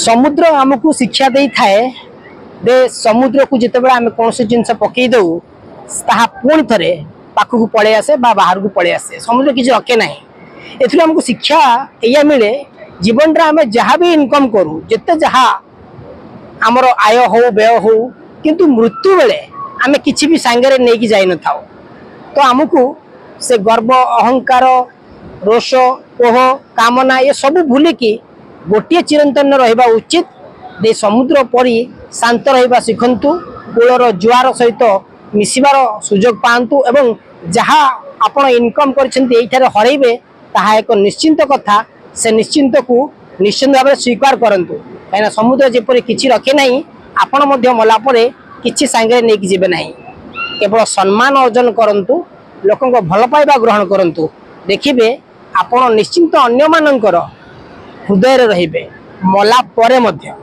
समुद्र आमको शिक्षा दे थाए दे समुद्र को जिते बड़े आम कौन जिनस पकई दौ ता पुणी थे पाखक पलि आसे बाहर को पलि आसे समुद्र किसी रखे ना ए आमको शिक्षा या मिले जीवन रे आम जहाँ भी इनकम करूँ जिते जहाँ आमर आय हो व्यय हो किंतु मृत्यु बेले आम कि भी सांगे नहीं जाई न था तो आमको से गर्व अहंकार रोष कोह कामना ये सब भूलिकी गोटे चिरंतन रहा उचित दे समुद्र परी शांत रहा शिखंतु कूलर जुआर सहित मिसिबार सुजोग पांतु एवं जहाँ आपण इनकम कर हरइबे ताहा एक निश्चिंत कथा से निश्चिंत को निश्चिंत भाव स्वीकार करंतु कहीं समुद्र जेपरी किछि रखे नहीं आपण मध्य मला परे किछि सांगे नहीं कि जेबे नहीं केवल सम्मान अर्जन करंतु लोकों को भल पाइबा ग्रहण करंतु देखिबे आपण निश्चिंत अन्य मानकर हृदय रहिबे मला परे मध्य।